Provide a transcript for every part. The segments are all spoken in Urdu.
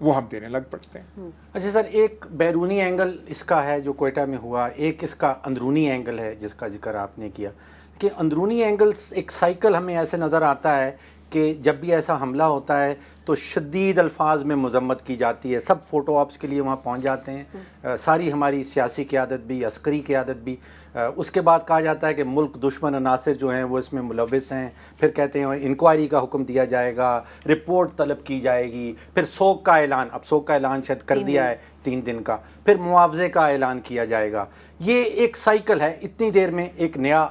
وہ ہم دینے لگ پڑتے ہیں. اچھا سر، ایک بیرونی اینگل اس کا ہے جو کوئٹہ میں ہوا، ایک اس کا اندرونی اینگل ہے جس کا ذکر آپ نے کیا کہ اندرونی اینگلز ایک سائیکل ہمیں ایسے نظر آتا ہے کہ جب بھی ایسا حملہ ہوتا ہے تو شدید الفاظ میں مذمت کی جاتی ہے، سب فوٹو آپس کے لیے وہاں پہنچ جاتے ہیں، ساری ہماری سیاسی قیادت بھی، عسکری قیادت بھی. اس کے بعد کہا جاتا ہے کہ ملک دشمن عناصر جو ہیں وہ اس میں ملوث ہیں، پھر کہتے ہیں انکوائری کا حکم دیا جائے گا، رپورٹ طلب کی جائے گی، پھر سوگ کا اعلان، اب سوگ کا اعلان شاید کر دیا ہے 3 دن کا، پھر معاوضے کا اعلان کیا جائے گا. یہ ایک سائیکل ہے، اتنی دیر میں ایک نیا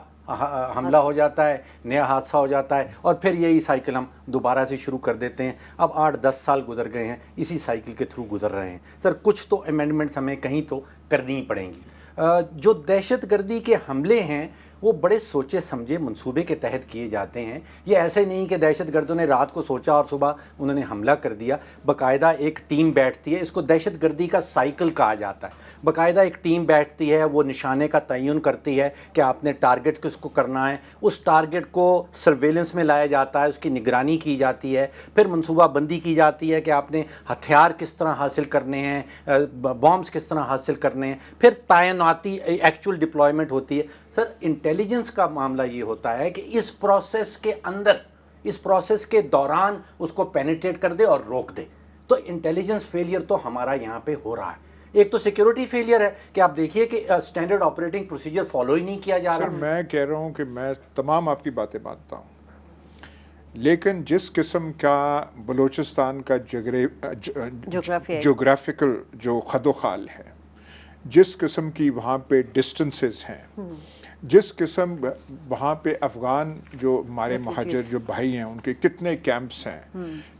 حملہ ہو جاتا ہے، نیا حادثہ ہو جاتا ہے، اور پھر یہی سائیکل ہم دوبارہ سے شروع کر دیتے ہیں. اب 8-10 سال گزر گئے ہیں، اسی سائیکل کے تھرو گزر رہے ہیں. سر کچھ تو امینڈمنٹس ہمیں کہیں تو کرنی ہی پڑیں گی. جو دہشت گردی کے حملے ہیں وہ بڑے سوچے سمجھے منصوبے کے تحت کیے جاتے ہیں. یہ ایسے نہیں کہ دہشت گردوں نے رات کو سوچا اور صبح انہوں نے حملہ کر دیا. باقاعدہ ایک ٹیم بیٹھتی ہے، اس کو دہشت گردی کا سائیکل کہا جاتا ہے. باقاعدہ ایک ٹیم بیٹھتی ہے، وہ نشانے کا تعین کرتی ہے کہ آپ نے ٹارگٹ کس کو کرنا ہے، اس ٹارگٹ کو سرویلنس میں لایا جاتا ہے، اس کی نگرانی کی جاتی ہے، پھر منصوبہ بندی کی جاتی ہے کہ آپ نے ہتھیار کس طرح حاصل کرنے ہیں، بامبس کس طرح حاصل کرنے ہیں، پھر تعیناتی ایکچوئل ڈپلائمنٹ ہوتی ہے. سر انٹیلیجنس کا معاملہ یہ ہوتا ہے کہ اس پروسیس کے اندر، اس پروسیس کے دوران اس کو پینیٹریٹ کر دے اور روک دے. تو انٹیلیجنس فیلئر تو ہمارا یہاں پہ ہو رہا ہے. ایک تو سیکیورٹی فیلئر ہے کہ آپ دیکھیے کہ اسٹینڈرڈ آپریٹنگ پروسیجر فالو ہی نہیں کیا جا رہا. سر میں کہہ رہا ہوں کہ میں تمام آپ کی باتیں مانتا ہوں، لیکن جس قسم کا بلوچستان کا جغرافیکل جو خد و خال ہے، جس قسم کی وہاں پہ ڈسٹنسز ہیں، جس قسم وہاں پہ افغان جو ہمارے مہاجر جو بھائی ہیں ان کے کتنے کیمپس ہیں،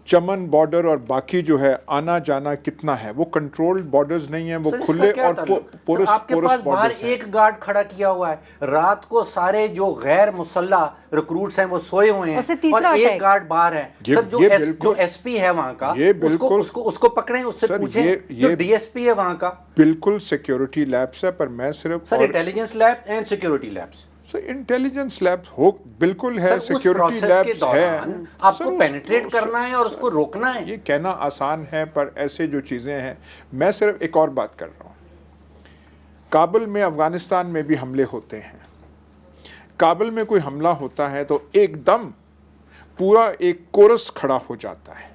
چمن بارڈر اور باقی جو ہے آنا جانا کتنا ہے، وہ کنٹرولڈ بارڈرز نہیں ہیں، وہ کھلے اور پورس آپ کے پاس باہر ایک گارڈ کھڑا کیا ہوا ہے، رات کو سارے جو غیر مسلح ریکروٹس ہیں وہ سوئے ہوئے ہیں اور ایک گارڈ باہر ہے. سر جو ایس پی ہے وہاں کا اس کو پکڑیں، اس سے پوچھیں جو ڈی ایس پی ہے وہاں کا. بالکل سیکیورٹی لیبس ہے، پر میں صرف sir intelligence lab and security labs, intelligence lab ہو بالکل ہے، سیکیورٹی لیبس ہے، آپ کو پینیٹریٹ کرنا ہے اور اس کو روکنا ہے. یہ کہنا آسان ہے پر ایسے جو چیزیں ہیں. میں صرف ایک اور بات کر رہا ہوں، کابل میں افغانستان میں بھی حملے ہوتے ہیں. کابل میں کوئی حملہ ہوتا ہے تو ایک دم پورا ایک کورس کھڑا ہو جاتا ہے،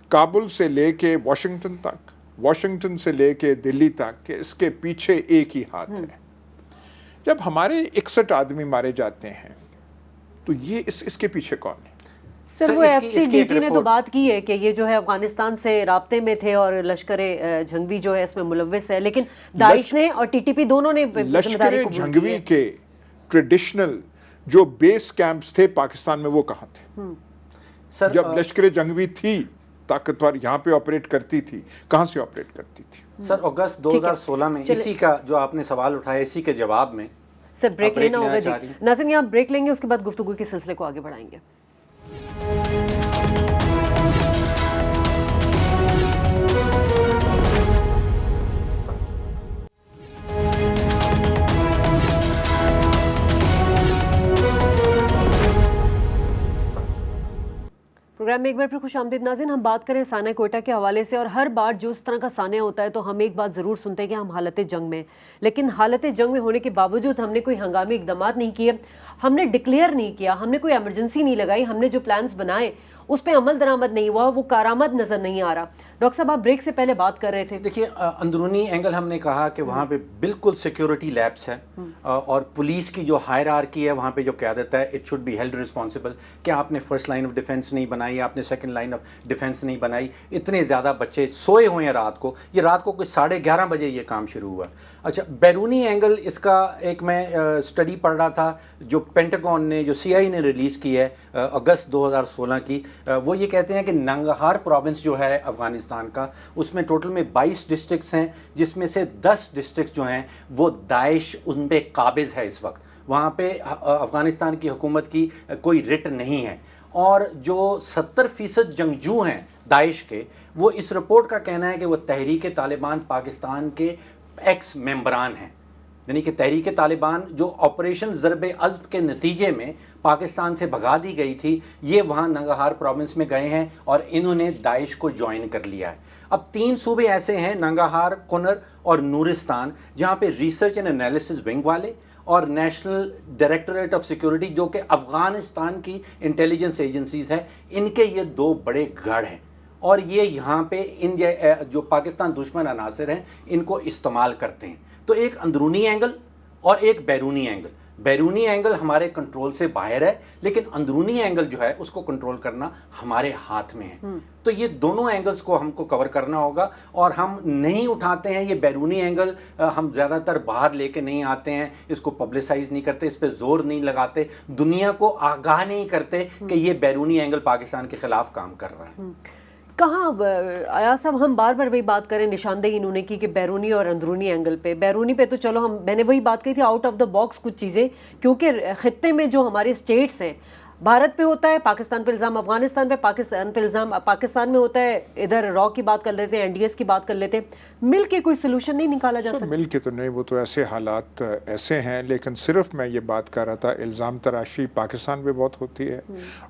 کابل سے لے کے واشنگٹن تک، واشنگٹن سے لے کے دلی تک، کہ اس کے پیچھے ایک ہی ہاتھ ہے. جب ہمارے 61 آدمی مارے جاتے ہیں تو یہ اس کے پیچھے کون ہے؟ سر وہ ایف سی ڈی جی نے تو بات کی ہے کہ یہ جو ہے افغانستان سے رابطے میں تھے اور لشکر جھنگوی جو ہے اس میں ملوث ہے، لیکن داعش نے اور ٹی ٹی پی دونوں نے لشکر جھنگوی کے ٹریڈیشنل جو بیس کیمپس تھے پاکستان میں وہ کہاں تھے؟ جب لشکر جھنگوی تھی طاقتور یہاں پہ آپریٹ کرتی تھی، کہاں سے آپریٹ کرتی تھی؟ سر اگست 2016 میں اسی کا جو آپ نے سوال اٹھایا، اسی کے جواب میں سر بریک لینا ہوگا. جی ناظرین یہاں بریک لیں گے، اس کے بعد گفتگو کے سلسلے کو آگے بڑھائیں گے. پروگرام میں ایک بار پھر خوش آمدید ناظرین. ہم بات کریں سانحہ کوئٹہ کے حوالے سے، اور ہر بار جو اس طرح کا سانحہ ہوتا ہے تو ہم ایک بات ضرور سنتے ہیں کہ ہم حالت جنگ میں، لیکن حالت جنگ میں ہونے کے باوجود ہم نے کوئی ہنگامی اقدامات نہیں کیے، ہم نے ڈکلیئر نہیں کیا، ہم نے کوئی ایمرجنسی نہیں لگائی، ہم نے جو پلانز بنائے اس پہ عمل درآمد نہیں ہوا، وہ کارآمد نظر نہیں آ رہا. ڈاکٹر صاحب آپ بریک سے پہلے بات کر رہے تھے. دیکھیے اندرونی اینگل ہم نے کہا کہ وہاں پہ بالکل سیکیورٹی لیبس ہے اور پولیس کی جو ہائرارکی ہے وہاں پہ جو قیادت ہے it should be held responsible کہ آپ نے فرسٹ لائن آف ڈیفنس نہیں بنائی، آپ نے سیکنڈ لائن آف ڈیفنس نہیں بنائی. اتنے زیادہ بچے سوئے ہوئے ہیں رات کو، یہ رات کو کوئی 11:30 بجے یہ کام شروع ہوا. اچھا بیرونی اینگل اس کا ایک میں اسٹڈی پڑھ رہا تھا جو پینٹاگون نے، جو سی آئی نے ریلیز کی ہے اگست 2016 کی. وہ یہ کہتے ہیں کہ ننگہار پروونس جو ہے افغانستان کا، اس میں ٹوٹل میں 22 ڈسٹرکٹس ہیں، جس میں سے 10 ڈسٹرکٹس جو ہیں وہ داعش ان پہ قابض ہے اس وقت. وہاں پہ افغانستان کی حکومت کی کوئی رٹ نہیں ہے، اور جو 70% جنگجو ہیں داعش کے، وہ اس رپورٹ کا کہنا ہے کہ وہ تحریک طالبان پاکستان کے ایکس ممبران ہیں. یعنی کہ تحریک طالبان جو آپریشن ضرب عضب کے نتیجے میں پاکستان سے بھگا دی گئی تھی، یہ وہاں ننگرہار پروونس میں گئے ہیں اور انہوں نے داعش کو جوائن کر لیا ہے۔ اب 3 صوبے ایسے ہیں، ننگرہار، کنر اور نورستان، جہاں پہ ریسرچ اینڈ انالیسس ونگ والے اور نیشنل ڈائریکٹوریٹ آف سیکورٹی جو کہ افغانستان کی انٹیلیجنس ایجنسیز ہیں، ان کے یہ 2 بڑے گڑھ ہیں، اور یہ یہاں پہ ان جو پاکستان دشمن عناصر ہیں ان کو استعمال کرتے ہیں۔ تو ایک اندرونی اینگل اور ایک بیرونی اینگل۔ بیرونی اینگل ہمارے کنٹرول سے باہر ہے، لیکن اندرونی اینگل جو ہے اس کو کنٹرول کرنا ہمارے ہاتھ میں ہے۔ تو یہ دونوں اینگلز کو ہم کو کور کرنا ہوگا، اور ہم نہیں اٹھاتے ہیں یہ بیرونی اینگل، ہم زیادہ تر باہر لے کے نہیں آتے ہیں، اس کو پبلسائز نہیں کرتے، اس پہ زور نہیں لگاتے، دنیا کو آگاہ نہیں کرتے کہ یہ بیرونی اینگل پاکستان کے خلاف کام کر رہا ہے۔ کہاں ایاز صاحب ہم بار بار وہی بات کریں، نشاندہی انہوں نے کی کہ بیرونی اور اندرونی اینگل پہ، بیرونی پہ تو چلو میں نے وہی بات کہی تھی آؤٹ آف دا باکس کچھ چیزیں، کیونکہ خطے میں جو ہمارے اسٹیٹس ہیں، بھارت پہ ہوتا ہے پاکستان پہ الزام، افغانستان پہ پاکستان پہ الزام، پاکستان میں ہوتا ہے ادھر را کی بات کر لیتے ہیں، این ڈی ایس کی بات کر لیتے ہیں، مل کے کوئی سلوشن نہیں نکالا جا سکتا؟ مل کے تو نہیں، وہ تو ایسے حالات ایسے ہیں، لیکن صرف میں یہ بات کر رہا تھا الزام تراشی پاکستان پہ بہت ہوتی ہے،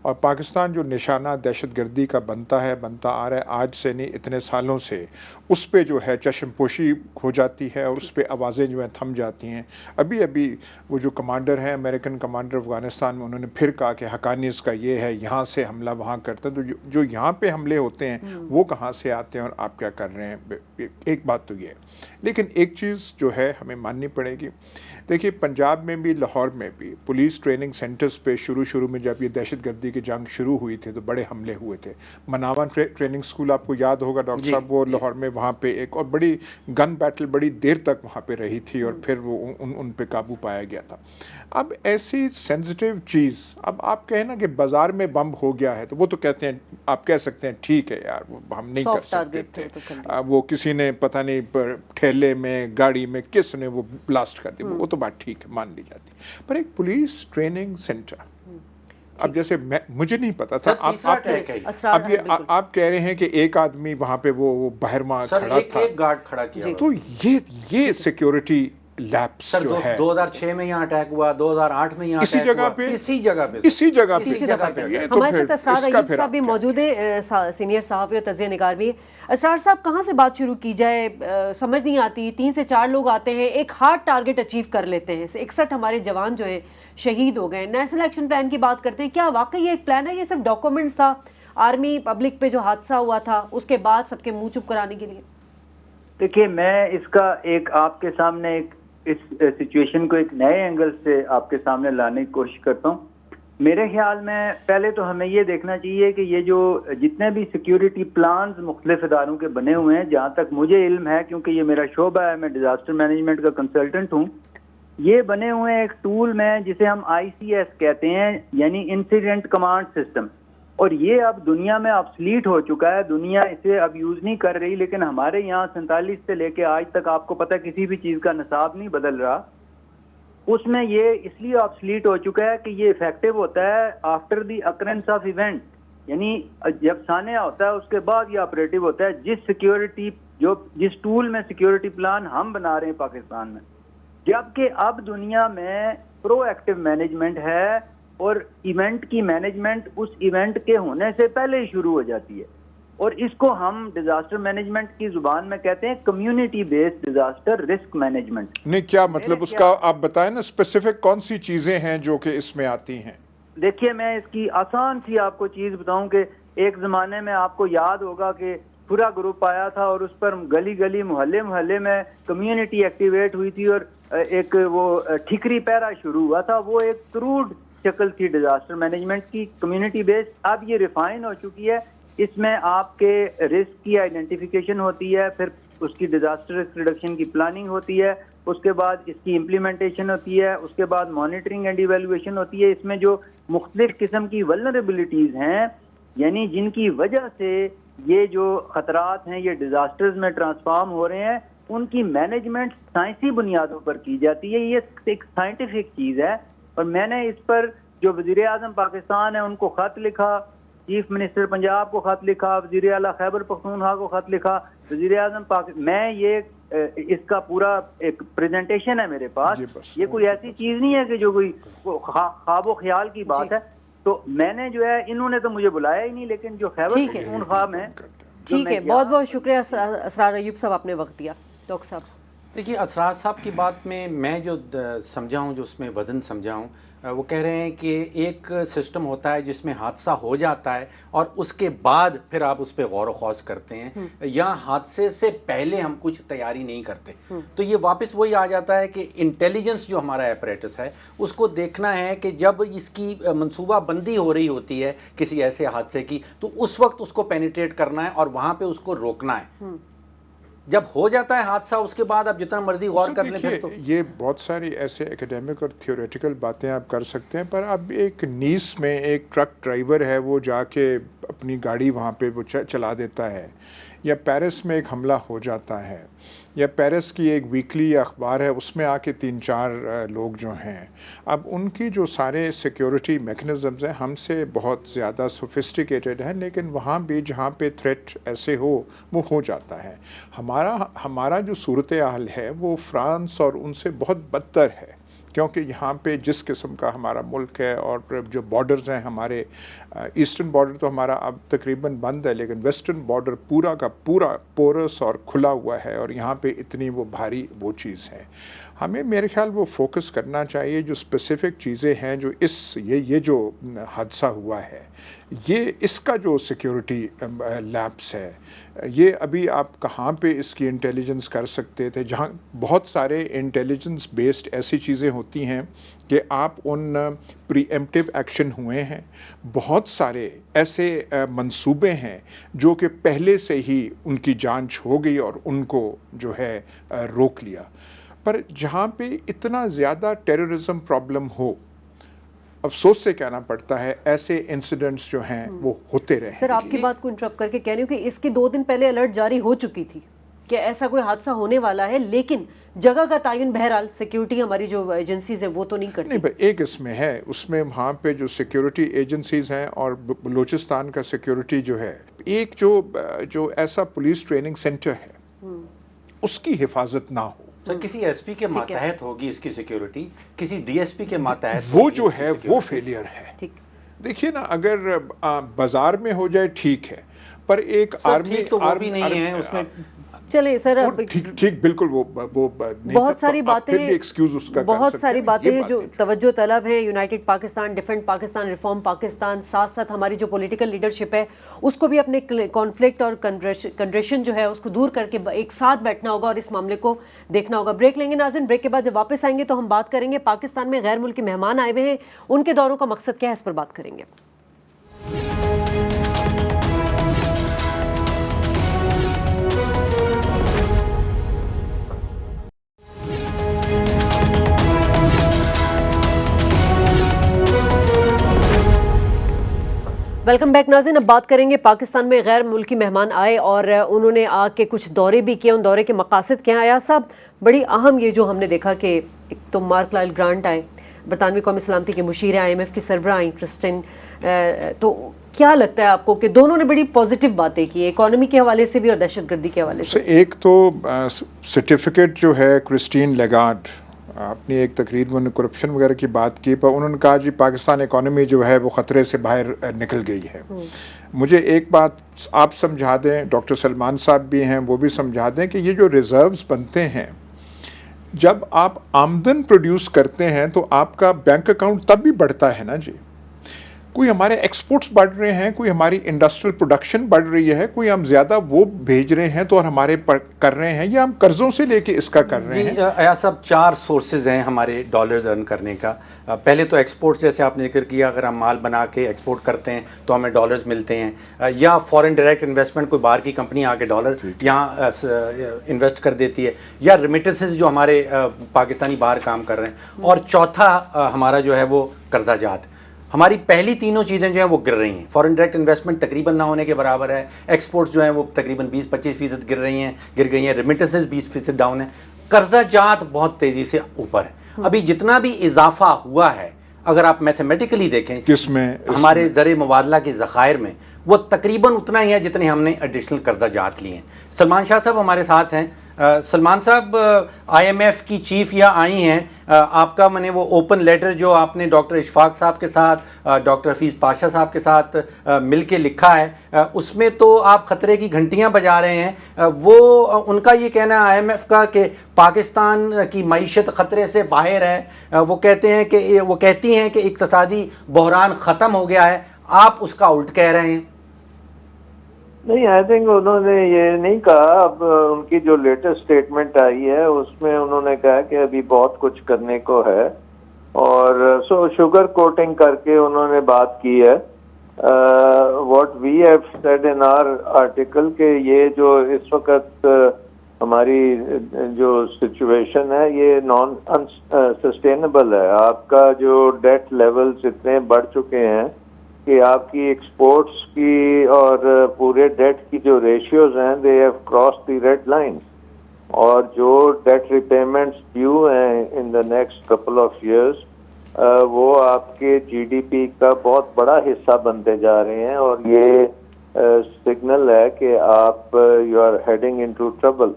اور پاکستان جو نشانہ دہشت گردی کا بنتا آ رہا ہے آج سے نہیں اتنے سالوں سے، اس پہ جو ہے چشم پوشی ہو جاتی ہے اور اس پہ آوازیں جو ہیں تھم جاتی ہیں۔ ابھی وہ جو کمانڈر ہیں امریکن کمانڈر افغانستان میں، انہوں نے پھر کہا کہ حقانیت کا یہ ہے، یہاں سے حملہ وہاں کرتے ہیں، تو جو یہاں پہ حملے ہوتے ہیں وہ کہاں سے آتے ہیں اور آپ کیا کر رہے ہیں؟ ایک بات تو یہ ہے، لیکن ایک چیز جو ہے ہمیں ماننی پڑے گی۔ دیکھیے پنجاب میں بھی، لاہور میں بھی پولیس ٹریننگ سینٹرز پہ شروع میں جب یہ دہشت گردی کی جنگ شروع ہوئی تھی تو بڑے حملے ہوئے تھے۔ مناوا ٹریننگ سکول آپ کو یاد ہوگا ڈاکٹر صاحب، وہ لاہور میں وہاں پہ ایک اور بڑی گن بیٹل بڑی دیر تک وہاں پہ رہی تھی، اور پھر وہ ان پہ قابو پایا گیا تھا۔ اب ایسی سینسٹیو چیز، اب آپ کہیں نا کہ بازار میں بم ہو گیا ہے تو وہ تو کہتے ہیں، آپ کہہ سکتے ہیں ٹھیک ہے یار، وہ ہم نہیں کر سکتے تھے، وہ کسی نے پتہ نہیں ٹھیلے میں گاڑی میں کس نے وہ بلاسٹ کر دی، وہ تو بات ٹھیک ہے مان لی جاتی، پر ایک پولیس ٹریننگ سینٹر، اب جیسے مجھے نہیں پتا تھا، اب یہ آپ کہہ رہے ہیں کہ ایک آدمی وہاں پہ وہ بہرما کھڑا تھا، ایک گارڈ کھڑا کیا، تو یہ سیکیورٹی لیپس جو ہے 2006 میں یہاں اٹیک ہوا، 2008 میں یہاں اسی جگہ پہ ہمارے ساتھ اسرار ایوب صاحب بھی موجود ہیں، سینئر صحافی اور تجزیہ نگار بھی۔ اسرار صاحب کہاں سے بات شروع کی جائے، سمجھ نہیں آتی، 3 سے 4 لوگ آتے ہیں، ایک ہارڈ ٹارگٹ اچیو کر لیتے ہیں، 61 ہمارے جوان جو ہیں شہید ہو گئے، نیشنل ایکشن پلان کی بات کرتے ہیں، کیا واقعی یہ ایک پلان ہے، یہ صرف ڈاکومنٹس تھا آرمی پبلک پہ جو حادثہ ہوا تھا اس کے بعد سب کے منہ چپ کرانے کے لیے؟ دیکھیے میں اس کا ایک آپ کے سامنے اس سچویشن کو ایک نئے اینگل سے آپ کے سامنے لانے کی کوشش کرتا ہوں۔ میرے خیال میں پہلے تو ہمیں یہ دیکھنا چاہیے کہ یہ جو جتنے بھی سیکیورٹی پلانز مختلف اداروں کے بنے ہوئے ہیں، جہاں تک مجھے علم ہے کیونکہ یہ میرا شعبہ ہے، میں ڈیزاسٹر مینجمنٹ کا کنسلٹنٹ ہوں، یہ بنے ہوئے ہیں ایک ٹول میں جسے ہم ICS کہتے ہیں، یعنی انسیڈنٹ کمانڈ سسٹم، اور یہ اب دنیا میں آبسلیٹ ہو چکا ہے، دنیا اسے اب یوز نہیں کر رہی، لیکن ہمارے یہاں 47 سے لے کے آج تک آپ کو پتہ کسی بھی چیز کا نصاب نہیں بدل رہا، اس میں یہ اس لیے آبسلیٹ ہو چکا ہے کہ یہ افیکٹو ہوتا ہے after the occurrence of event, یعنی جب سانحہ ہوتا ہے اس کے بعد یہ آپریٹو ہوتا ہے، جس ٹول میں سیکیورٹی پلان ہم بنا رہے ہیں پاکستان میں، جبکہ اب دنیا میں پرو ایکٹیو مینجمنٹ ہے اور ایونٹ کی مینجمنٹ اس ایونٹ کے ہونے سے پہلے ہی شروع ہو جاتی ہے، اور اس کو ہم ڈیزاسٹر مینجمنٹ کی زبان میں کہتے ہیں community based disaster risk management. نہیں کیا مطلب اس کا آپ بتائیں نا، اسپیسیفک کون سی چیزیں ہیں جو کہ اس میں آتی ہیں؟ دیکھیے میں اس کی آسان سی آپ کو چیز بتاؤں کہ ایک زمانے میں آپ کو یاد ہوگا کہ پورا گروپ آیا تھا اور اس پر گلی گلی محلے میں کمیونٹی ایکٹیویٹ ہوئی تھی، اور ایک وہ ٹھیکری پہرا شروع ہوا تھا، وہ ایک کروڈ شکل تھی ڈیزاسٹر مینجمنٹ کی کمیونٹی بیسڈ۔ اب یہ ریفائن ہو چکی ہے، اس میں آپ کے رسک کی آئیڈینٹیفیکیشن ہوتی ہے، پھر اس کی ڈیزاسٹر رسک ریڈکشن کی پلاننگ ہوتی ہے، اس کے بعد اس کی امپلیمنٹیشن ہوتی ہے، اس کے بعد مانیٹرنگ اینڈ ایویلویشن ہوتی ہے۔ اس میں جو مختلف قسم کی ولنریبلٹیز ہیں، یعنی جن کی وجہ سے یہ جو خطرات ہیں یہ ڈیزاسٹرز میں ٹرانسفارم ہو رہے ہیں، ان کی مینجمنٹ سائنسی بنیادوں پر کی جاتی ہے، یہ ایک سائنٹیفک چیز ہے۔ اور میں نے اس پر جو وزیر اعظم پاکستان ہے ان کو خط لکھا، چیف منسٹر پنجاب کو خط لکھا، وزیر اعلیٰ خیبر پختونخوا کو خط لکھا، وزیر اعظم میں یہ اس کا پورا ایک پریزنٹیشن ہے میرے پاس. جی بس. یہ کوئی ایسی چیز نہیں ہے کہ جو کوئی خواب و خیال کی بات ہے. تو میں نے جو ہے انہوں نے تو مجھے بلایا ہی نہیں, لیکن جو خیبر پختونخوا میں ٹھیک ہے, بہت بہت شکریہ اسرار ایوب صاحب, آپ نے وقت دیا. ڈاکٹر صاحب دیکھیے, اسرار صاحب کی بات میں جو سمجھا ہوں, جو اس میں وزن سمجھا ہوں, وہ کہہ رہے ہیں کہ ایک سسٹم ہوتا ہے جس میں حادثہ ہو جاتا ہے اور اس کے بعد پھر آپ اس پہ غور و خوض کرتے ہیں, یا حادثے سے پہلے ہم کچھ تیاری نہیں کرتے. تو یہ واپس وہی آ جاتا ہے کہ انٹیلیجنس جو ہمارا ایپریٹس ہے اس کو دیکھنا ہے کہ جب اس کی منصوبہ بندی ہو رہی ہوتی ہے کسی ایسے حادثے کی, تو اس وقت اس کو پینیٹریٹ کرنا ہے اور وہاں پہ اس کو روکنا ہے. جب ہو جاتا ہے حادثہ اس کے بعد آپ جتنا مرضی غور کر لیں. تو یہ بہت ساری ایسے ایکیڈیمک اور تھیوریٹیکل باتیں آپ کر سکتے ہیں, پر اب ایک نیس میں ایک ٹرک ڈرائیور ہے, وہ جا کے اپنی گاڑی وہاں پہ وہ چلا دیتا ہے, یا پیرس میں ایک حملہ ہو جاتا ہے, یا پیرس کی ایک ویکلی اخبار ہے اس میں آ کے 3-4 لوگ جو ہیں, اب ان کی جو سارے سیکیورٹی میکنزمز ہیں ہم سے بہت زیادہ سوفسٹیکیٹڈ ہیں, لیکن وہاں بھی جہاں پہ تھریٹ ایسے وہ ہو جاتا ہے. ہمارا جو صورتحال ہے وہ فرانس اور ان سے بہت بدتر ہے, کیونکہ یہاں پہ جس قسم کا ہمارا ملک ہے, اور جو بارڈرز ہیں ہمارے, ایسٹرن بارڈر تو ہمارا اب تقریباً بند ہے, لیکن ویسٹرن بارڈر پورا کا پورا پورس اور کھلا ہوا ہے, اور یہاں پہ اتنی وہ بھاری وہ چیز ہے. ہمیں میرے خیال وہ فوکس کرنا چاہیے جو اسپیسیفک چیزیں ہیں جو یہ جو حادثہ ہوا ہے, یہ اس کا جو سیکیورٹی لیپس ہے, یہ ابھی آپ کہاں پہ اس کی انٹیلیجنس کر سکتے تھے, جہاں بہت سارے انٹیلیجنس بیسڈ ایسی چیزیں ہوتی ہیں کہ آپ ان پری ایمپٹیو ایکشن ہوئے ہیں, بہت سارے ایسے منصوبے ہیں جو کہ پہلے سے ہی ان کی جانچ ہو گئی اور ان کو جو ہے روک لیا. پر جہاں پہ اتنا زیادہ ٹیررزم پرابلم ہو, افسوس سے کہنا پڑتا ہے ایسے انسیڈنٹس جو ہیں وہ ہوتے رہے. سر آپ کی بات کو انٹرپٹ کر کے کہہ رہی ہوں کہ اس کی 2 دن پہلے الرٹ جاری ہو چکی تھی کہ ایسا کوئی حادثہ ہونے والا ہے, لیکن جگہ کا تعین بہرحال سیکیورٹی ہماری جو ایجنسیز ہیں وہ تو نہیں کرتی. نہیں, ایک اس میں ہے, اس میں وہاں پہ جو سیکیورٹی ایجنسیز ہیں اور بلوچستان کا سیکیورٹی جو ہے, ایک جو ایسا پولیس ٹریننگ سینٹر ہے اس کی حفاظت نہ ہو. سر کسی ایس پی کے ماتحت ہوگی اس کی سیکیورٹی, کسی ڈی ایس پی کے ماتحت وہ جو ہے وہ فیلئر ہے. دیکھیے نا, اگر بازار میں ہو جائے ٹھیک ہے, پر ایک آرمی تو وہ بھی نہیں ہے اس میں. چلے سر, ٹھیک بالکل وہ بہت ساری باتیں ہیں جو توجہ طلب ہیں. یونائٹڈ پاکستان, ڈیفنڈ پاکستان, ریفارم پاکستان, ساتھ ساتھ ہماری جو پولیٹیکل لیڈرشپ ہے اس کو بھی اپنے کانفلکٹ اور کنڈریشن جو ہے اس کو دور کر کے ایک ساتھ بیٹھنا ہوگا اور اس معاملے کو دیکھنا ہوگا. بریک لیں گے ناظرین, بریک کے بعد جب واپس آئیں گے تو ہم بات کریں گے پاکستان میں غیر ملکی مہمان آئے ہوئے ہیں, ان کے دوروں کا مقصد کیا ہے, اس پر بات کریں گے. ویلکم بیک ناظرین. اب بات کریں گے پاکستان میں غیر ملکی مہمان آئے اور انہوں نے آ کے کچھ دورے بھی کیے, ان دورے کے مقاصد کیا ہیں. آیا صاحب, بڑی اہم یہ جو ہم نے دیکھا کہ ایک تو مارک لائل گرانٹ آئے, برطانوی قومی سلامتی کے مشیر ہیں, IMF کی سربراہ آئیں کرسٹن, تو کیا لگتا ہے آپ کو کہ دونوں نے بڑی پازیٹیو باتیں کی اکانومی کے حوالے سے بھی اور دہشت گردی کے حوالے سے؟ ایک تو سرٹیفکیٹ جو ہے کرسٹین لیگارڈ, اپنی ایک تقریر میں کرپشن وغیرہ کی بات کی, پر انہوں نے کہا جی پاکستان اکانومی جو ہے وہ خطرے سے باہر نکل گئی ہے. مجھے ایک بات آپ سمجھا دیں, ڈاکٹر سلمان صاحب بھی ہیں وہ بھی سمجھا دیں کہ یہ جو ریزروز بنتے ہیں, جب آپ آمدن پروڈیوس کرتے ہیں تو آپ کا بینک اکاؤنٹ تب بھی بڑھتا ہے نا جی. کوئی ہمارے ایکسپورٹس بڑھ رہے ہیں, کوئی ہماری انڈسٹریل پروڈکشن بڑھ رہی ہے, کوئی ہم زیادہ وہ بھیج رہے ہیں تو اور ہمارے کر رہے ہیں, یا ہم قرضوں سے لے کے اس کا کر رہے ہیں. ایسا صاحب 4 سورسز ہیں ہمارے ڈالرز ارن کرنے کا. پہلے تو ایکسپورٹس, جیسے آپ نے ذکر کیا, اگر ہم مال بنا کے ایکسپورٹ کرتے ہیں تو ہمیں ڈالرز ملتے ہیں, یا فورن ڈائریکٹ انویسٹمنٹ, کوئی باہر کی کمپنی آ کے ڈالر یہاں انویسٹ کر دیتی ہے, یا ریمیٹنسز جو ہمارے پاکستانی باہر کام کر رہے ہیں, اور چوتھا ہمارا جو ہے وہ قرضہ جات. ہماری پہلی تینوں چیزیں جو ہیں وہ گر رہی ہیں. فورن ڈائریکٹ انویسٹمنٹ تقریباً نہ ہونے کے برابر ہے, ایکسپورٹس جو ہیں وہ تقریباً 20-25% گر گئی ہیں, ریمیٹنسز 20% ڈاؤن ہیں, قرضہ جات بہت تیزی سے اوپر ہے. ابھی جتنا بھی اضافہ ہوا ہے اگر آپ میتھمیٹیکلی دیکھیں کس میں, ہمارے زر مبادلہ کے ذخائر میں, وہ تقریباً اتنا ہی ہے جتنے ہم نے ایڈیشنل قرضہ جات لیے ہیں. سلمان شاہ صاحب ہمارے ساتھ ہیں, سلمان صاحب IMF کی چیف یہاں آئی ہیں, آپ کا میں نے وہ اوپن لیٹر جو آپ نے ڈاکٹر اشفاق صاحب کے ساتھ ڈاکٹر حفیظ پاشا صاحب کے ساتھ مل کے لکھا ہے, اس میں تو آپ خطرے کی گھنٹیاں بجا رہے ہیں. وہ ان کا یہ کہنا ہے IMF کا کہ پاکستان کی معیشت خطرے سے باہر ہے. وہ کہتی ہیں کہ اقتصادی بحران ختم ہو گیا ہے, آپ اس کا الٹ کہہ رہے ہیں. نہیں, آئی تھنک انہوں نے یہ نہیں کہا. اب ان کی جو لیٹسٹ اسٹیٹمنٹ آئی ہے اس میں انہوں نے کہا کہ ابھی بہت کچھ کرنے کو ہے, اور شوگر کوٹنگ کر کے انہوں نے بات کی ہے. What we have said in our article کہ یہ جو اس وقت ہماری جو سچویشن ہے یہ نان سسٹینیبل ہے. آپ کا جو ڈیٹ لیولز اتنے بڑھ چکے ہیں کہ آپ کی ایکسپورٹس کی اور پورے ڈیٹ کی جو ریشیوز ہیں they have cross the red line, اور جو ڈیٹ ریپیمنٹس ڈیو ہیں in the next couple of years وہ آپ کے GDP کا بہت بڑا حصہ بنتے جا رہے ہیں, اور یہ سگنل ہے کہ آپ you are heading into trouble.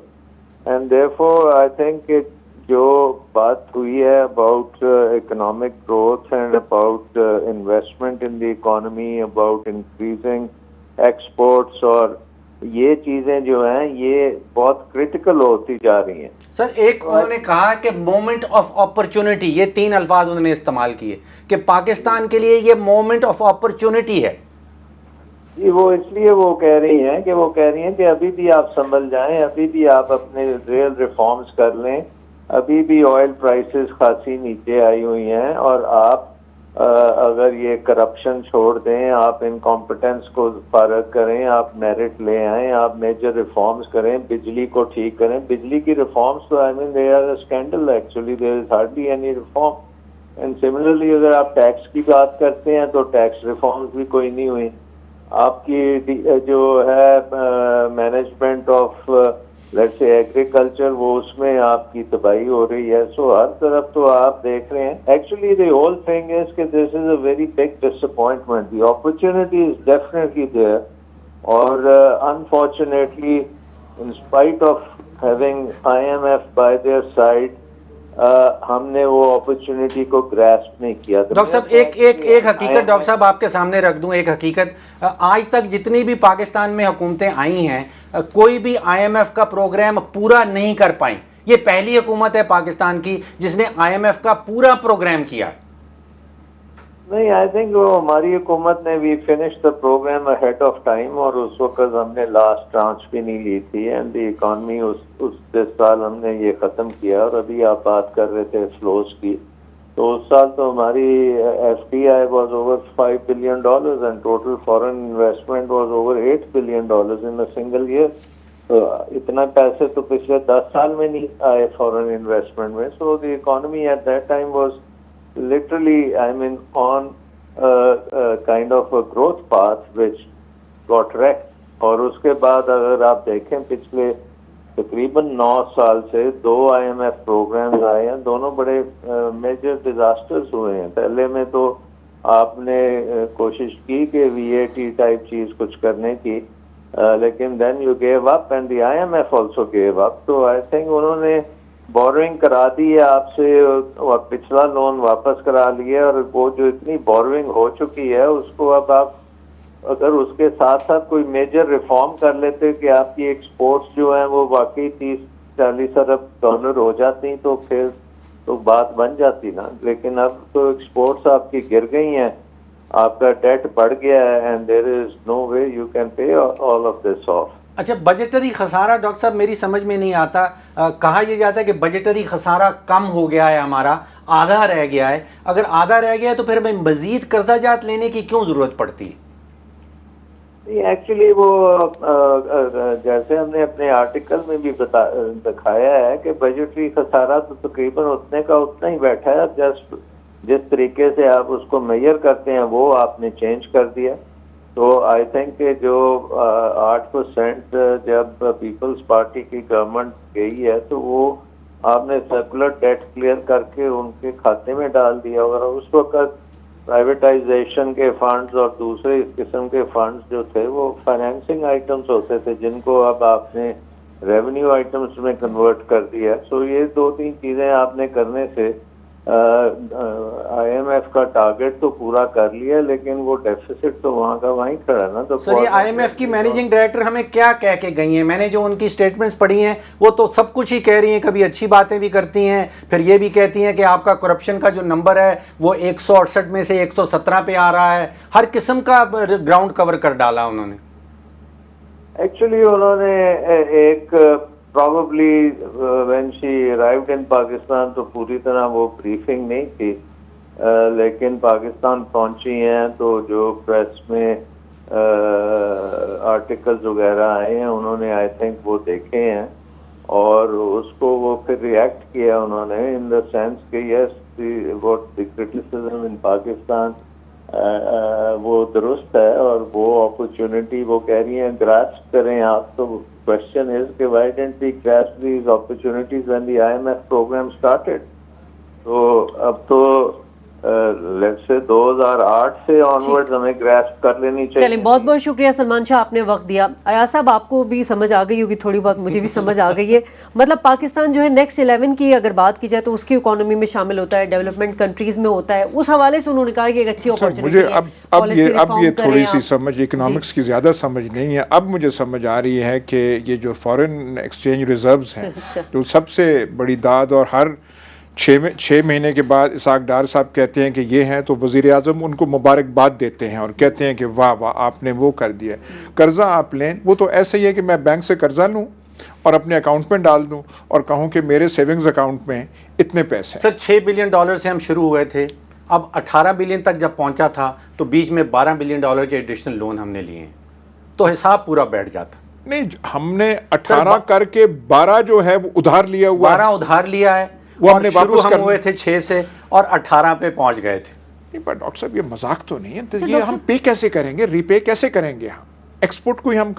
And therefore I think کہ جو بات ہوئی ہے about economic growth and about investment in the economy, about increasing exports, اور یہ چیزیں جو ہیں یہ بہت کرٹیکل ہوتی جا رہی ہیں. سر ایک انہوں نے کہا کہ مومنٹ آف اپرچونٹی, یہ 3 الفاظ انہوں نے استعمال کیے کہ پاکستان کے لیے یہ مومنٹ آف اپرچونٹی ہے. جی وہ اس لیے وہ کہہ رہی ہیں کہ ابھی بھی آپ سنبھل جائیں, ابھی بھی آپ اپنے ریئل ریفارمز کر لیں, ابھی بھی آئل پرائسز خاصی نیچے آئی ہوئی ہیں, اور آپ اگر یہ کرپشن چھوڑ دیں, آپ انکمپٹنس کو فارغ کریں, آپ میرٹ لے آئیں, آپ میجر ریفارمز کریں, بجلی کو ٹھیک کریں. بجلی کی ریفارمز تو I mean they are a scandal actually, there is hardly any reform. And similarly اگر آپ ٹیکس کی بات کرتے ہیں تو ٹیکس ریفارمز بھی کوئی نہیں ہوئی. آپ کی جو ہے management of let's say agriculture, وہ اس میں آپ کی تباہی ہو رہی ہے. سو ہر طرف تو آپ دیکھ رہے ہیں. Actually the whole thing is کہ this is a very big disappointment. The opportunity is definitely there, اور unfortunately in spite of having IMF by their side ہم نے وہ اپرچونٹی کو گراسپ نہیں کیا. ڈاکٹر صاحب ایک حقیقت ڈاکٹر صاحب آپ کے سامنے رکھ دوں, ایک حقیقت. آج تک جتنی بھی پاکستان میں حکومتیں آئی ہیں کوئی بھی IMF کا پروگرام پورا نہیں کر پائیں. یہ پہلی حکومت ہے پاکستان کی جس نے IMF کا پورا پروگرام کیا. نہیں, آئی تھنک وہ ہماری حکومت نے بھی finish the programme ahead of time, اور اس وقت ہم نے لاسٹ ٹرانچ بھی نہیں لی تھی. اینڈ دی اکانومی اس سال ہم نے یہ ختم کیا, اور ابھی آپ بات کر رہے تھے فلوز کی, تو اس سال تو ہماری FDI was over $5 billion and total foreign investment was over $8 billion in a single year. تو اتنا پیسے تو پچھلے 10 سال میں نہیں آئے فارن انویسٹمنٹ میں. So the economy at that time was literally I mean on kind of a growth path which got wrecked. اور اس کے بعد اگر آپ دیکھیں پچھلے تقریباً 9 سال سے 2 IMF پروگرامز آئے ہیں, دونوں بڑے میجر ڈیزاسٹرز ہوئے ہیں. پہلے میں تو آپ نے کوشش کی کہ VAT ٹائپ چیز کچھ کرنے کی, لیکن then you gave up and the IMF also gave up. تو آئی تھنک انہوں نے بوروئنگ کرا دی ہے آپ سے, اور پچھلا لون واپس کرا لیا, اور وہ جو اتنی بوروئنگ ہو چکی ہے اس کو اب آپ اگر اس کے ساتھ ساتھ کوئی میجر ریفارم کر لیتے کہ آپ کی ایکسپورٹس جو ہیں وہ واقعی 30-40 ارب ڈالر ہو جاتی تو پھر تو بات بن جاتی نا. لیکن اب تو ایکسپورٹس آپ کی گر گئی ہیں, آپ کا ڈیٹ بڑھ گیا ہے, and there is no way you can pay all of this off. اچھا, بجٹری خسارہ ڈاکٹر صاحب میری سمجھ میں نہیں آتا. کہا یہ جاتا ہے کہ بجٹری خسارہ کم ہو گیا ہے, ہمارا آدھا رہ گیا ہے. اگر آدھا رہ گیا ہے تو پھر ہمیں مزید قرضہ جات لینے کی کیوں ضرورت پڑتی ہے؟ ایکچولی وہ جیسے ہم نے اپنے آرٹیکل میں بھی دکھایا ہے کہ بجٹری خسارہ تو تقریباً اتنے کا اتنا ہی بیٹھا ہے. جسٹ جس طریقے سے آپ اس کو میئر کرتے ہیں وہ آپ نے چینج کر دیا. تو آئی تھنک کہ جو 8% جب پیپلز پارٹی کی گورنمنٹ گئی ہے تو وہ آپ نے سرکولر ڈیٹ کلیئر کر کے ان کے کھاتے میں ڈال دیا. اور اس وقت پرائیویٹائزیشن کے فنڈز اور دوسرے اس قسم کے فنڈز جو تھے وہ فائنینسنگ آئٹمز ہوتے تھے جن کو اب آپ نے ریونیو آئٹمس میں کنورٹ کر دیا. سو یہ 2-3 چیزیں آپ نے کرنے سے آئی ایم ایف کا ٹارگیٹ تو پورا کر لیا, لیکن وہ ڈیفیسٹ تو وہاں کا وہیں کھڑا نا. تو سر یہ آئی ایم ایف کی مینیجنگ ڈائریکٹر ہمیں کیا کہہ کے گئی ہیں؟ میں نے جو ان کی سٹیٹمنٹس پڑھی ہیں وہ تو سب کچھ ہی کہہ رہی ہیں, کبھی اچھی باتیں بھی کرتی ہیں, پھر یہ بھی کہتی ہیں کہ آپ کا کرپشن کا جو نمبر ہے وہ 168 میں سے 117 پہ آ رہا ہے. ہر قسم کا گراؤنڈ کور کر ڈالا انہوں نے. ایکچولی انہوں نے ایک probably when she arrived in Pakistan تو پوری طرح وہ بریفنگ نہیں تھی, لیکن پاکستان پہنچی ہیں تو جو پریس میں آرٹیکلز وغیرہ آئے ہیں انہوں نے آئی تھنک وہ دیکھے ہیں, اور اس کو وہ پھر ریئیکٹ کیا انہوں نے ان دا سینس کہ یس واٹ دی کرٹیسزم ان پاکستان وہ درست ہے, اور وہ اپرچونٹی وہ کہہ رہی ہیں گراسپ کریں آپ. تو question is کہ why didn't we grasp these opportunities when the IMF program started? تو اب تو لیٹس سے 2008 سے آنورڈ ہمیں گراسپ کر لینی چاہیے. چلیں, بہت بہت شکریہ سلمان شاہ, آپ نے وقت دیا. ایاز صاحب آپ کو بھی سمجھ آ گئی ہوگی تھوڑی بہت, مجھے بھی سمجھ آ گئی ہے. مطلب پاکستان جو ہے نیکسٹ 11 کی اگر بات کی جائے تو اس کی اکانومی میں شامل ہوتا ہے, ڈیولپمنٹ کنٹریز میں ہوتا ہے. اس حوالے سے انہوں نے کہا کہ ایک اچھی اپارچونیٹی مجھے ہے. اب یہ تھوڑی سی سمجھ اکنامکس کی زیادہ سمجھ نہیں ہے. اب مجھے سمجھ آ رہی ہے کہ یہ جو فارن ایکسچینج ریزروز ہیں جو سب سے بڑی داد, اور ہر 6 مہینے کے بعد اسحاق ڈار صاحب کہتے ہیں کہ یہ ہیں, تو وزیر اعظم ان کو مبارکباد دیتے ہیں اور کہتے ہیں کہ واہ واہ آپ نے وہ کر دیا. قرضہ آپ لیں, وہ تو ایسا ہی ہے کہ میں بینک سے قرضہ لوں اور اپنے اکاؤنٹ میں ڈال دوں اور کہوں کہ میرے سیونگز اکاؤنٹ میں اتنے پیسے ہیں. سر $6 بلین سے ہم شروع ہوئے تھے, اب 18 بلین تک جب پہنچا تھا تو بیچ میں $12 بلین کے ایڈیشنل لون ہم نے لیے ہیں, تو حساب پورا بیٹھ جاتا. نہیں, ہم نے 18 کر کے 12 جو ہے وہ ادھار لیا ہوا, 12 ادھار لیا ہے, وہ ہم نے شروع واپس ہم ہوئے تھے 6 سے اور 18 پہ پہنچ گئے تھے. نہیں پر ڈاکٹر صاحب یہ مذاق تو نہیں ہے, یہ ہم پے کیسے کریں گے, ری پے کیسے کریں گے؟ ہم ایکسپورٹ کوئی ہم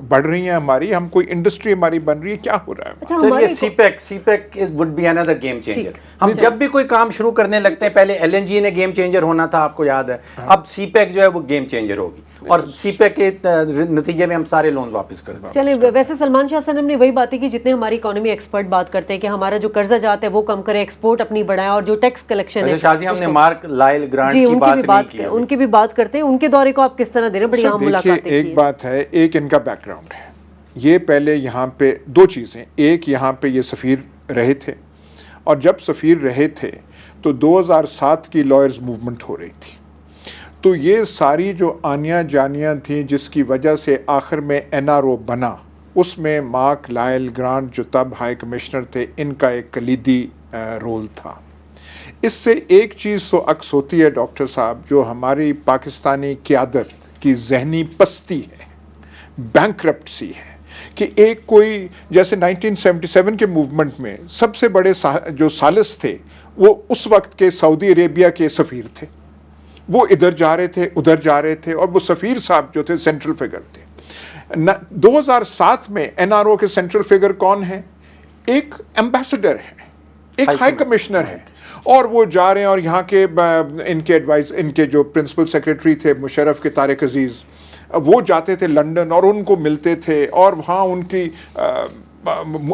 بڑھ رہی ہیں ہماری, ہم کوئی انڈسٹری ہماری بن رہی ہے, کیا ہو رہا ہے؟ سر یہ CPEC would be another game changer. ہم جب بھی کوئی کام شروع کرنے لگتے ہیں, پہلے ایل این جی نے گیم چینجر ہونا تھا, آپ کو یاد ہے, اب سی پیک جو ہے وہ گیم چینجر ہوگی, اور سی پیک کے نتیجے میں ہم سارے لون واپس کر دیں. چلیں, ویسے سلمان شاہ صاحب نے وہی باتیں کی جتنے ہماری اکانومی ایکسپرٹ بات کرتے ہیں کہ ہمارا جو قرضہ جاتا ہے وہ کم کریں, ایکسپورٹ اپنی بڑھائیں, اور جو ٹیکس کلیکشن ہے شادی ہم نے مارک لائل گرانٹ کی بات نہیں کی, ان کی بھی بات کرتے ہیں. ان کے دورے کو آپ کس طرح دے رہے ہیں؟ بڑی اہم ملاقاتیں کی. ایک بات ہے, ایک ان کا بیک گراؤنڈ ہے. یہ پہلے یہاں پہ 2 چیزیں, ایک یہاں پہ یہ سفیر رہے تھے, اور جب سفیر رہے تھے تو 2007 کی لائرز موومنٹ ہو رہی تھی, تو یہ ساری جو آنیاں جانیاں تھیں جس کی وجہ سے آخر میں این آر او بنا, اس میں مارک لائل گرانٹ جو تب ہائی کمشنر تھے, ان کا ایک کلیدی رول تھا. اس سے ایک چیز تو عکس ہوتی ہے ڈاکٹر صاحب, جو ہماری پاکستانی قیادت کی ذہنی پستی ہے, بینکرپٹسی ہے, کہ ایک کوئی جیسے 1977 کے موومنٹ میں سب سے بڑے جو سالس تھے وہ اس وقت کے سعودی عربیہ کے سفیر تھے, وہ ادھر جا رہے تھے ادھر جا رہے تھے, اور وہ سفیر صاحب جو تھے سینٹرل فگر تھے. 2007 میں این آر او کے سینٹرل فگر کون ہیں؟ ایک ایمبیسڈر ہے, ایک ہائی کمشنر ہے, اور وہ جا رہے ہیں, اور یہاں کے ان کے جو پرنسپل سیکریٹری تھے مشرف کے طارق عزیز, وہ جاتے تھے لنڈن اور ان کو ملتے تھے, اور وہاں ان کی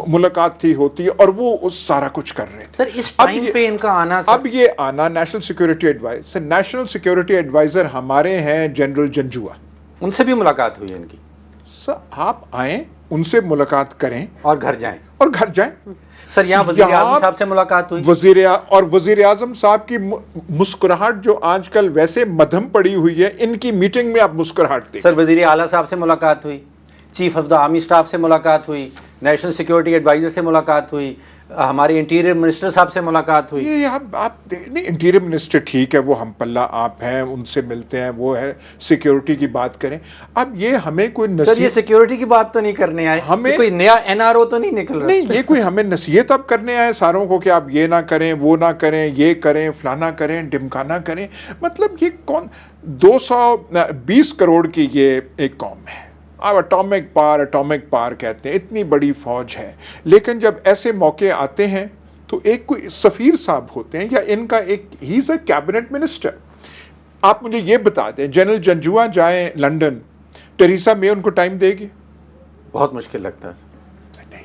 ملاقات تھی ہوتی, اور وہ سارا کچھ کر رہے تھے. سر اس ٹائم پہ ان کا آنا, اب یہ آنا national security adviser, national security adviser ہمارے ہیں جنرل جنجوا, ان سے بھی ملاقات ہوئی ان کی. سر آپ آئیں, ان سے ملاقات کریں اور گھر جائیں, اور گھر جائیں. سر یہاں وزیر اعظم صاحب سے ملاقات ہوئی, وزیر اعظم صاحب کی مسکراہٹ جو آج کل ویسے مدھم پڑی ہوئی ہے, ان کی میٹنگ میں آپ مسکراہٹ دیکھیں. سر وزیر اعلیٰ صاحب سے ملاقات ہوئی, chief of the army staff سے ملاقات ہوئی, نیشنل سیکورٹی ایڈوائزر سے ملاقات ہوئی, ہمارے انٹیریئر منسٹر صاحب سے ملاقات ہوئی. یہ آپ نہیں, انٹیریئر منسٹر ٹھیک ہے, وہ ہم پلہ آپ ہیں, ان سے ملتے ہیں, وہ ہے سیکیورٹی کی بات کریں. اب یہ ہمیں کوئی سر یہ سیکیورٹی کی بات تو نہیں کرنے آئے, ہمیں کوئی نیا این آر او تو نہیں نکل رہا. نہیں, یہ کوئی ہمیں نصیحت اب کرنے آئے ساروں کو کہ آپ یہ نہ کریں, وہ نہ کریں, یہ کریں, فلانا کریں, ڈمکانا کریں. مطلب یہ کون 220 کروڑ کی یہ ایک قوم ہے, اب اٹامک پار کہتے ہیں, اتنی بڑی فوج ہے, لیکن جب ایسے موقع آتے ہیں تو ایک کوئی سفیر صاحب ہوتے ہیں, یا ان کا ایک ہی از اے کیبنٹ منسٹر. آپ مجھے یہ بتا دیں, جنرل جنجوا جائیں لنڈن, ٹریسا مے ان کو ٹائم دے گی؟ بہت مشکل لگتا ہے. نہیں,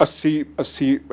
80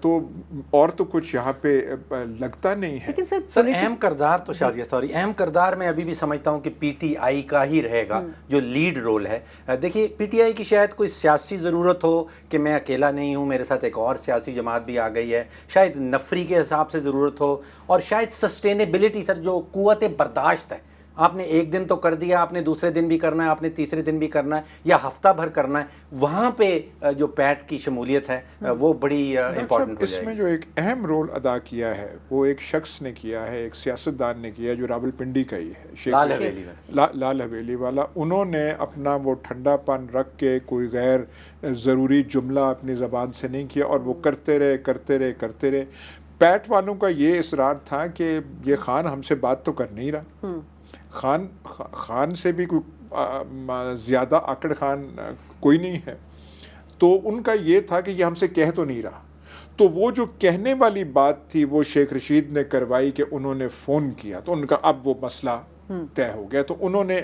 تو اور تو کچھ یہاں پہ لگتا نہیں ہے. لیکن سر اہم کردار تو شادیہ سوری اہم کردار میں ابھی بھی سمجھتا ہوں کہ پی ٹی آئی کا ہی رہے گا جو لیڈ رول ہے. دیکھیے پی ٹی آئی کی شاید کوئی سیاسی ضرورت ہو کہ میں اکیلا نہیں ہوں, میرے ساتھ ایک اور سیاسی جماعت بھی آ گئی ہے, شاید نفری کے حساب سے ضرورت ہو, اور شاید سسٹینیبلٹی سر جو قوت برداشت ہے, آپ نے ایک دن تو کر دیا, آپ نے دوسرے دن بھی کرنا ہے, آپ نے تیسرے دن بھی کرنا ہے یا ہفتہ بھر کرنا ہے, وہاں پہ جو پیٹ کی شمولیت ہے وہ بڑی امپورٹنٹ ہو جائے گی. اس میں جو ایک اہم رول ادا کیا ہے وہ ایک شخص نے کیا ہے, ایک سیاستدان نے کیا ہے جو راولپنڈی کا ہی ہے, لال حویلی والا. انہوں نے اپنا وہ ٹھنڈا پن رکھ کے کوئی غیر ضروری جملہ اپنی زبان سے نہیں کیا, اور وہ کرتے رہے. پیٹ والوں کا یہ اصرار تھا کہ یہ خان ہم سے بات تو کر نہیں رہا, خان سے بھی کوئی زیادہ آکڑ خان کوئی نہیں ہے, تو ان کا یہ تھا کہ یہ ہم سے کہہ تو نہیں رہا. تو وہ جو کہنے والی بات تھی وہ شیخ رشید نے کروائی کہ انہوں نے فون کیا, تو ان کا اب وہ مسئلہ طے ہو گیا, تو انہوں نے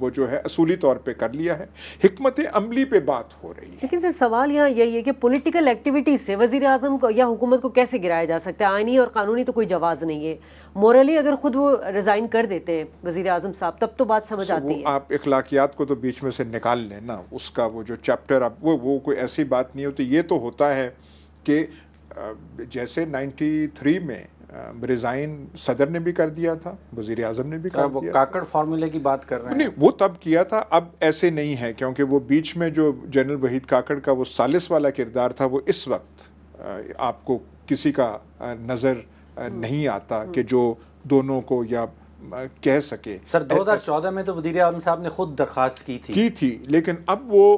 وہ جو ہے اصولی طور پہ کر لیا ہے. حکمت عملی پہ بات ہو رہی ہے. لیکن سر سوال یہاں یہی ہے کہ پولیٹیکل ایکٹیویٹی سے وزیر اعظم کو یا حکومت کو کیسے گرایا جا سکتا ہے؟ آئینی اور قانونی تو کوئی جواز نہیں ہے. مورلی اگر خود وہ ریزائن کر دیتے ہیں وزیر اعظم صاحب تب تو بات سمجھ آتی ہے. آپ اخلاقیات کو تو بیچ میں سے نکال لیں نا, اس کا وہ جو چیپٹر اب وہ کوئی ایسی بات نہیں ہوتی. یہ تو ہوتا ہے کہ جیسے 93 میں ریزائن صدر نے بھی کر دیا تھا, وزیر اعظم نے بھی کر دیا. وہ کاکڑ فارمولے کی بات کر رہے ہیں. نہیں, وہ تب کیا تھا, اب ایسے نہیں ہے, کیونکہ وہ بیچ میں جو جنرل وحید کاکڑ کا وہ ثالث والا کردار تھا وہ اس وقت آپ کو کسی کا نظر نہیں آتا کہ جو دونوں کو یا کہہ سکے. سر 2014 میں تو وزیر اعظم صاحب نے خود درخواست کی تھی, لیکن اب وہ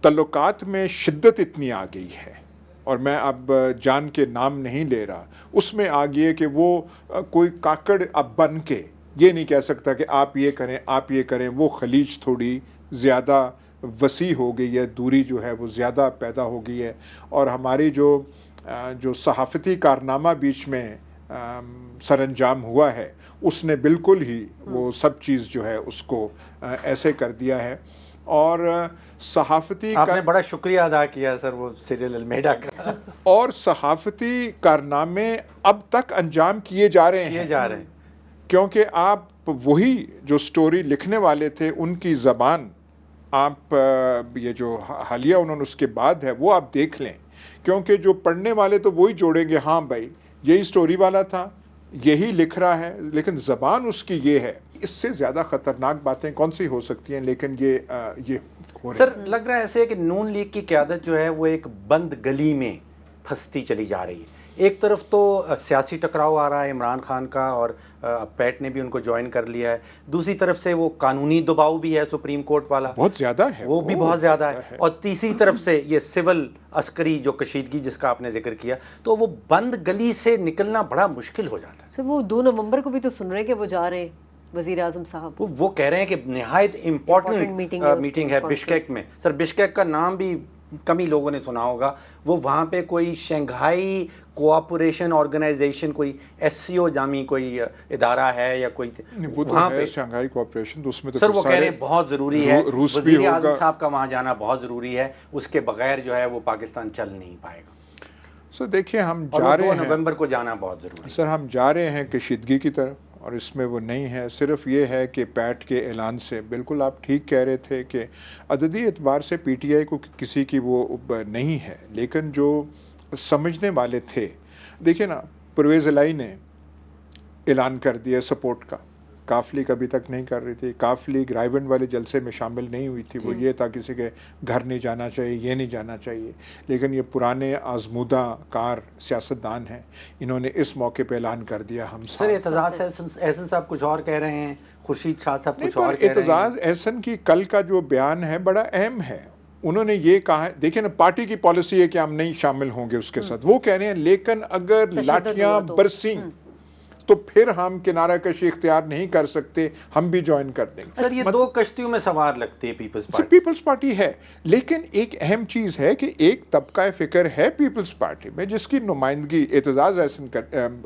تعلقات میں شدت اتنی آ گئی ہے, اور میں اب جان کے نام نہیں لے رہا, اس میں آ گئی ہے کہ وہ کوئی کاکڑ اب بن کے یہ نہیں کہہ سکتا کہ آپ یہ کریں. وہ خلیج تھوڑی زیادہ وسیع ہو گئی ہے, دوری جو ہے وہ زیادہ پیدا ہو گئی ہے, اور ہماری جو صحافتی کارنامہ بیچ میں سر انجام ہوا ہے اس نے بالکل ہی وہ سب چیز جو ہے اس کو ایسے کر دیا ہے. اور صحافتی آپ نے بڑا شکریہ ادا کیا سر وہ سیریل المیڈا کا, اور صحافتی کارنامے اب تک انجام کیے جا رہے ہیں کیونکہ آپ وہی جو سٹوری لکھنے والے تھے ان کی زبان آپ یہ جو حالیہ انہوں نے اس کے بعد ہے وہ آپ دیکھ لیں, کیونکہ جو پڑھنے والے تو وہی جوڑیں گے, ہاں بھائی یہی سٹوری والا تھا, یہی لکھ رہا ہے, لیکن زبان اس کی یہ ہے. اس سے زیادہ خطرناک باتیں کون سی ہو سکتی ہیں, لیکن یہ ہو رہی. سر لگ رہا ہے ایسے کہ نون لیگ کی قیادت جو ہے وہ ایک بند گلی میں پھنستی چلی جا رہی ہے. ایک طرف تو سیاسی ٹکراؤ آ رہا ہے عمران خان کا, اور پیٹ نے بھی ان کو جوائن کر لیا ہے, دوسری طرف سے وہ قانونی دباؤ بھی ہے سپریم کورٹ والا, بہت زیادہ ہے, وہ بھی بہت زیادہ ہے, اور تیسری طرف سے یہ سول عسکری جو کشیدگی جس کا آپ نے ذکر کیا, تو وہ بند گلی سے نکلنا بڑا مشکل ہو جاتا ہے. سر وہ 2 نومبر کو بھی تو سن رہے ہیں کہ وہ جا رہے ہیں وزیر اعظم صاحب, وہ کہہ رہے ہیں کہ نہایت امپورٹنٹ میٹنگ ہے بشکیک میں. سر بشکیک کا نام بھی کم ہی لوگوں نے سنا ہوگا, وہ وہاں پہ کوئی شنگھائی کوآپریشن آرگنائزیشن کوئی ایس سی او جامی کوئی ادارہ ہے یا کوئی وہاں پہ شنگھائی کوآپریشن, تو اس میں تو سر وہ کہہ رہے ہیں بہت ضروری ہے, روس بھی وزیر اعظم صاحب کا وہاں جانا بہت ضروری ہے, اس کے بغیر جو ہے وہ پاکستان چل نہیں پائے گا. سر دیکھیں ہم جا رہے ہیں, 2 نومبر کو جانا بہت ضروری ہے. سر ہم جا رہے ہیں کشیدگی کی طرف, اور اس میں وہ نہیں ہے. صرف یہ ہے کہ پیٹ کے اعلان سے بالکل آپ ٹھیک کہہ رہے تھے کہ عددی اعتبار سے پی ٹی آئی کو کسی کی وہ نہیں ہے, لیکن جو سمجھنے والے تھے, دیکھیں نا پرویز الہی نے اعلان کر دیا سپورٹ کا, کاف لیگ ابھی تک نہیں کر رہی تھی, کاف لیگ رائیونڈ والے جلسے میں شامل نہیں ہوئی تھی, وہ یہ تھا کسی کے گھر نہیں جانا چاہیے, یہ نہیں جانا چاہیے, لیکن یہ پرانے آزمودہ کار سیاستدان ہیں, انہوں نے اس موقع پہ اعلان کر دیا. ہم سر اعتزاز احسن صاحب کچھ اور کہہ رہے ہیں, خورشید شاہ صاحب کچھ اور کہہ رہے ہیں. اعتزاز احسن کی کل کا جو بیان ہے بڑا اہم ہے. انہوں نے یہ کہا ہے, دیکھیں نا پارٹی کی پالیسی ہے کہ ہم نہیں شامل ہوں گے اس کے ساتھ, وہ کہہ رہے ہیں لیکن اگر لاٹھیاں برسیں تو پھر ہم کنارہ کشی اختیار نہیں کر سکتے, ہم بھی جوائن کر دیں گے. سر یہ 2 کشتیوں میں سوار لگتی ہے پیپلز پارٹی. پیپلز پارٹی ہے, لیکن ایک اہم چیز ہے کہ ایک طبقہ فکر ہے پیپلز پارٹی میں جس کی نمائندگی اعتزاز احسن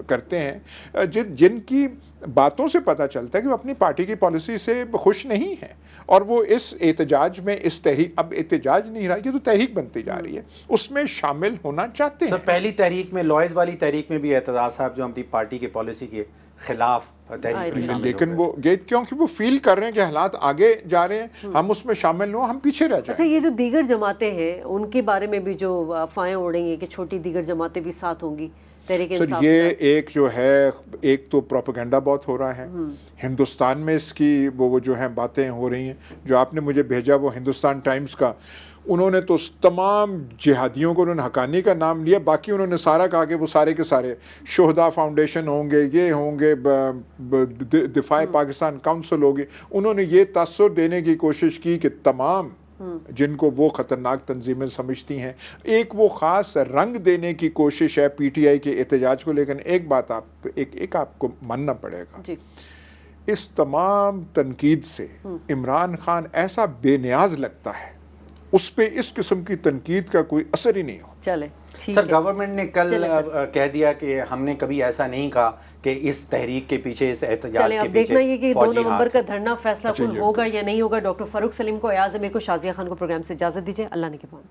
کرتے ہیں, جن کی باتوں سے پتہ چلتا ہے کہ وہ اپنی پارٹی کی پالیسی سے خوش نہیں ہیں، اور وہ اس احتجاج میں، اس تحریک، اب احتجاج نہیں رہا، یہ تو تحریک بنتی جا رہی ہے، اس میں شامل ہونا چاہتے ہیں۔ سر پہلی تحریک میں لوائز والی تحریک میں بھی اعتراض صاحب جو اپنی پارٹی کی پالیسی کے خلاف تحریک میں شامل لیکن ہو گئے۔ وہ کیونکہ وہ فیل کر رہے ہیں کہ حالات آگے جا رہے ہیں، ہم اس میں شامل نہ ہوں، ہم پیچھے رہ اچھا، جائیں۔ یہ جو دیگر جماعتیں ہیں ان کے بارے میں بھی جو افواہیں اڑ رہی ہیں کہ چھوٹی دیگر جماعتیں بھی ساتھ ہوں گی تحریک سر انصاف یہ کے ساتھ؟ ایک جو ہے، ایک تو پروپیگنڈا بہت ہو رہا ہے ہندوستان میں، اس کی وہ جو ہیں باتیں ہو رہی ہیں، جو آپ نے مجھے بھیجا وہ ہندوستان ٹائمز کا، انہوں نے تو تمام جہادیوں کو انہوں نے حقانی کا نام لیا، باقی انہوں نے سارا کہا کہ وہ سارے کے سارے شہداء فاؤنڈیشن ہوں گے، یہ ہوں گے، دفاع پاکستان کونسل ہوگی، انہوں نے یہ تاثر دینے کی کوشش کی کہ تمام جن کو وہ خطرناک تنظیمیں سمجھتی ہیں، ایک وہ خاص رنگ دینے کی کوشش ہے پی ٹی آئی کے احتجاج کو۔ لیکن ایک بات ایک آپ کو ماننا پڑے گا، جی، اس تمام تنقید سے عمران خان ایسا بے نیاز لگتا ہے، اس پہ اس قسم کی تنقید کا کوئی اثر ہی نہیں ہو۔ چلے ٹھیک سر ہے۔ گورنمنٹ نے کل چلیں سر۔ کہہ دیا کہ ہم نے کبھی ایسا نہیں کہا کہ اس تحریک کے پیچھے، اس احتجاج چلیں کے اب پیچھے دیکھنا یہ کہ 2 فوجی نومبر ہاتھ کا ہے۔ دھرنا فیصلہ کن یہ ہوگا یا نہیں ہوگا۔ ڈاکٹر فاروق سلیم کو، ایاز امیر کو، شازیہ خان کو پروگرام سے اجازت دیجیے۔ اللہ نگہبان۔